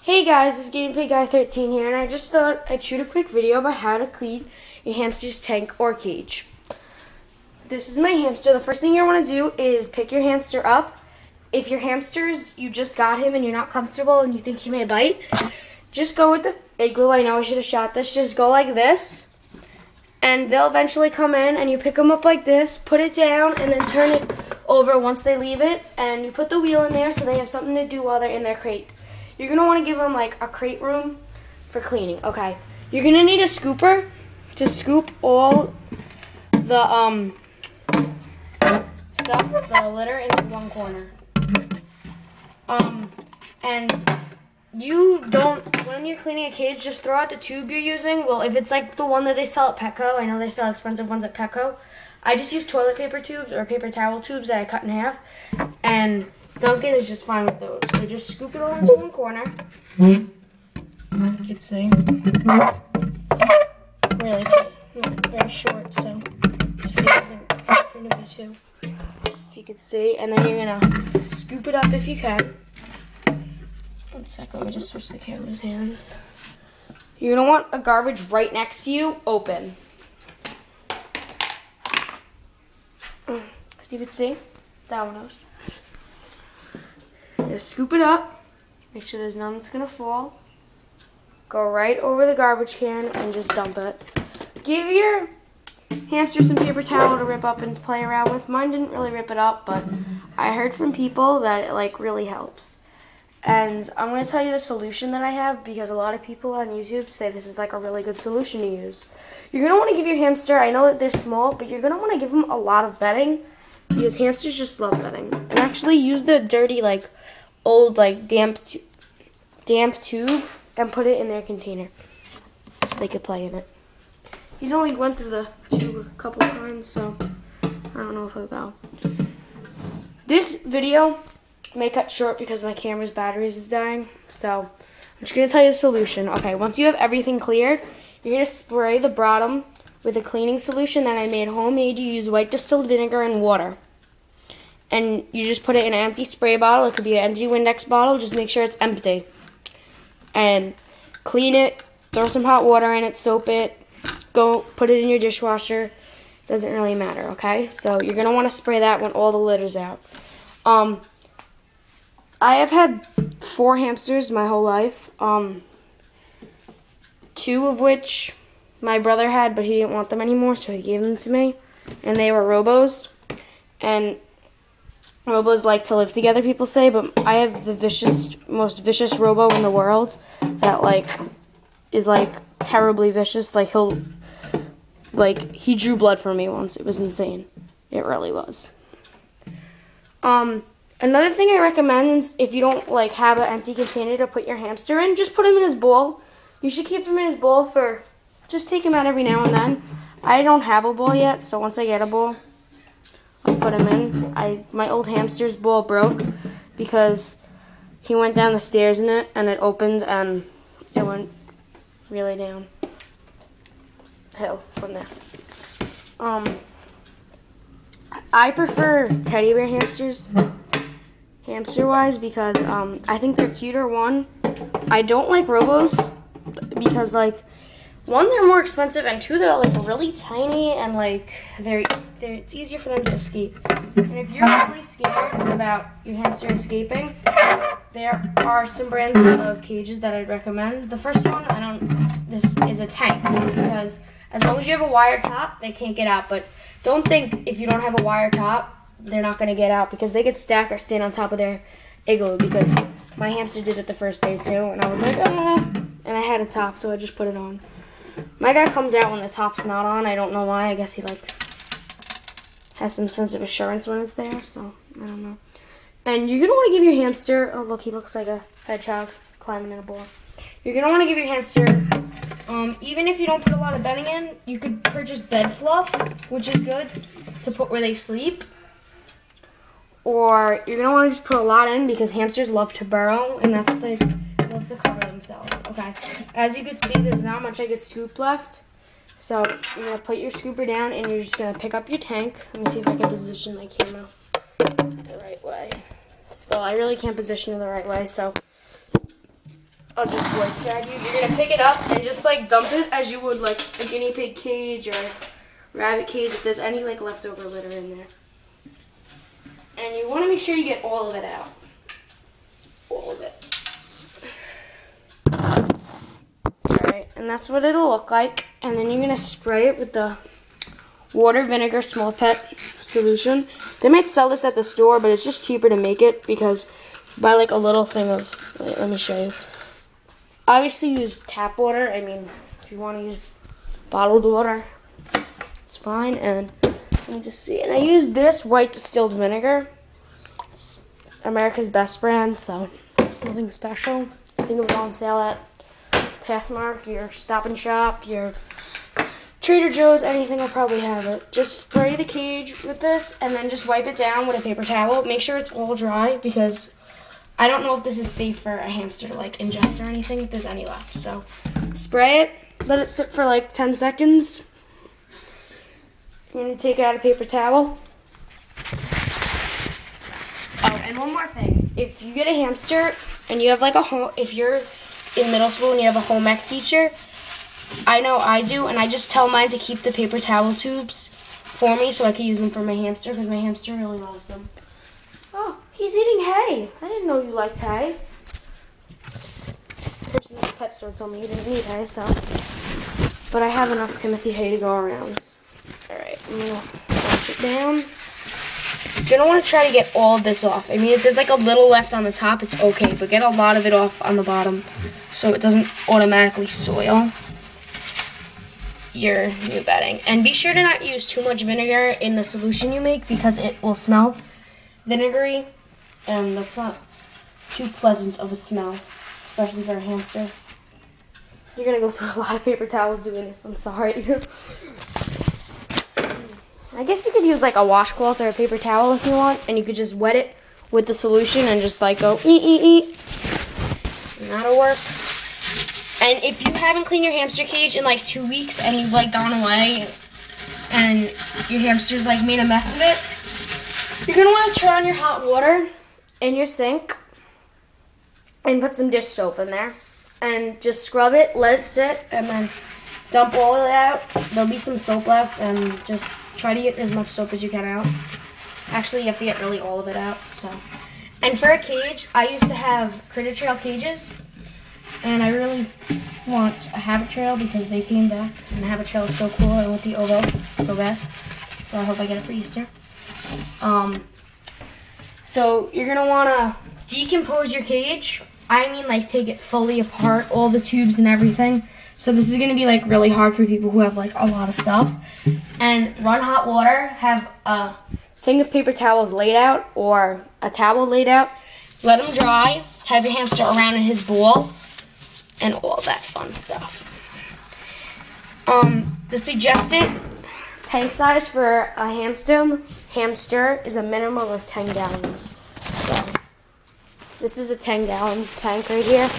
Hey guys, it's Guinea Pig Guy 13 here, and I just thought I'd shoot a quick video about how to clean your hamster's tank or cage. This is my hamster. The first thing you want to do is pick your hamster up. If your hamster's, you just got him and you're not comfortable and you think he may bite, just go with the igloo. I know I should have shot this. Just go like this, and they'll eventually come in, and you pick them up like this, put it down, and then turn it over once they leave it, and you put the wheel in there so they have something to do while they're in their crate. You're going to want to give them like a crate room for cleaning. Okay. You're going to need a scooper to scoop all the stuff, the litter, into one corner. And you don't, when you're cleaning a cage, just throw out the tube you're using. Well, if it's like the one that they sell at Petco, I know they sell expensive ones at Petco. I just use toilet paper tubes or paper towel tubes that I cut in half. And Duncan is just fine with those. So just scoop it all into one corner. You can see. Really tight. Not very short, so this video isn't going to be too. If you can see. And then you're going to scoop it up if you can. One second, let me just switch the camera's hands. You're going to want a garbage right next to you, open. As you can see, that one knows. Just scoop it up, make sure there's none that's going to fall. Go right over the garbage can and just dump it. Give your hamster some paper towel to rip up and play around with. Mine didn't really rip it up, but I heard from people that it like really helps. And I'm going to tell you the solution that I have, because a lot of people on YouTube say this is like a really good solution to use. You're going to want to give your hamster, I know that they're small, but you're going to want to give them a lot of bedding, because hamsters just love bedding. And actually use the dirty like old like damp tube and put it in their container so they could play in it. He's only went through the tube a couple times, so I don't know if he'll go. This video may cut short because my camera's batteries is dying, so I'm just going to tell you the solution. Okay, once you have everything cleared, you're going to spray the bottom with a cleaning solution that I made homemade. You use white distilled vinegar and water. And you just put it in an empty spray bottle. It could be an empty Windex bottle. Just make sure it's empty. And clean it. Throw some hot water in it. Soap it. Go put it in your dishwasher. Doesn't really matter, okay? So you're going to want to spray that when all the litter's out. I have had 4 hamsters my whole life. 2 of which my brother had, but he didn't want them anymore, so he gave them to me. And they were Robos. And Robos like to live together, people say, but I have the most vicious Robo in the world that like is like terribly vicious. Like he drew blood from me once. It was insane. It really was. Another thing I recommend is if you don't like have an empty container to put your hamster in, just put him in his bowl. You should keep him in his bowl for, just take him out every now and then. I don't have a bowl yet, so once I get a bowl, I'll put him in. My old hamster's bowl broke because he went down the stairs in it, and it opened, and it went really downhill from there. I prefer teddy bear hamsters, hamster-wise, because I think they're cuter. One, I don't like Robos because, like, one, they're more expensive, and 2, they're like really tiny, and like it's easier for them to escape. And if you're really scared about your hamster escaping, there are some brands of cages that I'd recommend. The first one, this is a tank, because as long as you have a wire top, they can't get out. But don't think if you don't have a wire top, they're not going to get out, because they could stack or stand on top of their igloo, because my hamster did it the first day too, and I was like, and I had a top, so I just put it on. My guy comes out when the top's not on. I don't know why. I guess he like has some sense of assurance when it's there, so I don't know. And you're gonna want to give your hamster, oh look, he looks like a hedgehog climbing in a ball. You're gonna want to give your hamster, even if you don't put a lot of bedding in, you could purchase bed fluff, which is good to put where they sleep. Or you're gonna want to just put a lot in, because hamsters love to burrow, and that's they love to cover themselves. Okay, as you can see, there's not much I could scoop left, so you're gonna put your scooper down, and you're just gonna pick up your tank. Let me see if I can position my camera the right way. Well, I really can't position it the right way, so I'll just voice guide you. You're gonna pick it up and just like dump it as you would like a guinea pig cage or rabbit cage if there's any like leftover litter in there. And you want to make sure you get all of it out. All of it. Alright, and that's what it'll look like. And then you're gonna spray it with the water, vinegar, small pet solution. They might sell this at the store, but it's just cheaper to make it because you buy like a little thing of, let me show you. Obviously use tap water. I mean, if you want to use bottled water, it's fine. And let me just see. And I use this white distilled vinegar. It's America's Best brand, so it's nothing special. I think it was on sale at Pathmark, your Stop and Shop, your Trader Joe's, anything will probably have it. Just spray the cage with this and then just wipe it down with a paper towel. Make sure it's all dry because I don't know if this is safe for a hamster to like ingest or anything if there's any left. So spray it, let it sit for like 10 seconds. You're gonna take out a paper towel. Oh, and one more thing. If you get a hamster and you have like if you're in middle school and you have a home ec teacher, I know I do, and I just tell mine to keep the paper towel tubes for me so I can use them for my hamster because my hamster really loves them. Oh, he's eating hay. I didn't know you liked hay. The person at the pet store told me you didn't need hay, so. But I have enough Timothy hay to go around. Alright, I'm going to wash it down. You're going to want to try to get all of this off. I mean, if there's like a little left on the top, it's okay, but get a lot of it off on the bottom so it doesn't automatically soil your new bedding. And be sure to not use too much vinegar in the solution you make because it will smell vinegary, and that's not too pleasant of a smell, especially for a hamster. You're gonna go through a lot of paper towels doing this, I'm sorry. I guess you could use like a washcloth or a paper towel if you want, and you could just wet it with the solution and just like go eat. And that'll work. And if you haven't cleaned your hamster cage in like 2 weeks and you've like gone away and your hamster's like made a mess of it, you're gonna want to turn on your hot water in your sink and put some dish soap in there and just scrub it, let it sit, and then dump all of it out. There'll be some soap left, and just try to get as much soap as you can out. Actually, you have to get really all of it out. So, and for a cage, I used to have Critter Trail cages, and I really want a Habit Trail because they came back, and the Habit Trail is so cool. I want the Ovo so bad, so I hope I get it for Easter. So you're gonna wanna decompose your cage. I mean, like, take it fully apart, all the tubes and everything. So this is gonna be like really hard for people who have like a lot of stuff. And run hot water, have a thing of paper towels laid out or a towel laid out. Let them dry, have your hamster around in his bowl, and all that fun stuff. The suggested tank size for a hamster is a minimum of 10 gallons. So this is a 10-gallon tank right here.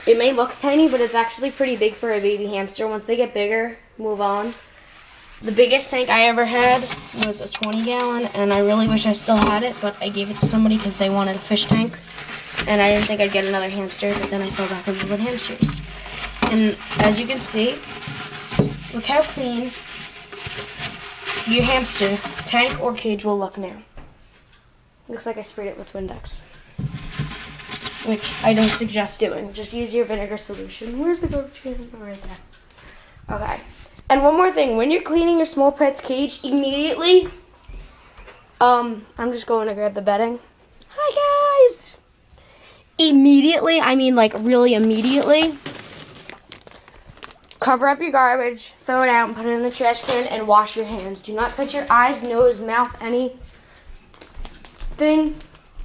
It may look tiny, but it's actually pretty big for a baby hamster. Once they get bigger, move on. The biggest tank I ever had was a 20-gallon, and I really wish I still had it, but I gave it to somebody because they wanted a fish tank. And I didn't think I'd get another hamster, but then I fell back in love with hamsters. And as you can see, look how clean your hamster tank or cage will look now. Looks like I sprayed it with Windex, which I don't suggest doing. Just use your vinegar solution. Where's the garbage can? Oh, right there. Okay. And one more thing. When you're cleaning your small pet's cage, immediately, I'm just going to grab the bedding. Hi, guys. Immediately, I mean like really immediately, cover up your garbage, throw it out, and put it in the trash can, and wash your hands. Do not touch your eyes, nose, mouth, anything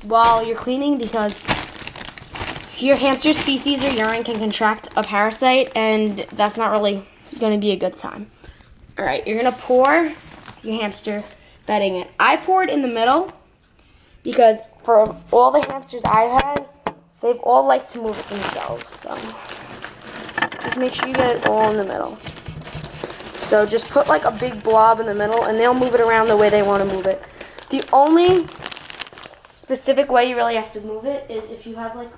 while you're cleaning, because your hamster's feces or urine can contract a parasite, and that's not really going to be a good time. Alright, you're going to pour your hamster bedding in. I poured in the middle because for all the hamsters I've had, they've all liked to move it themselves. So just make sure you get it all in the middle. So just put like a big blob in the middle, and they'll move it around the way they want to move it. The only specific way you really have to move it is if you have like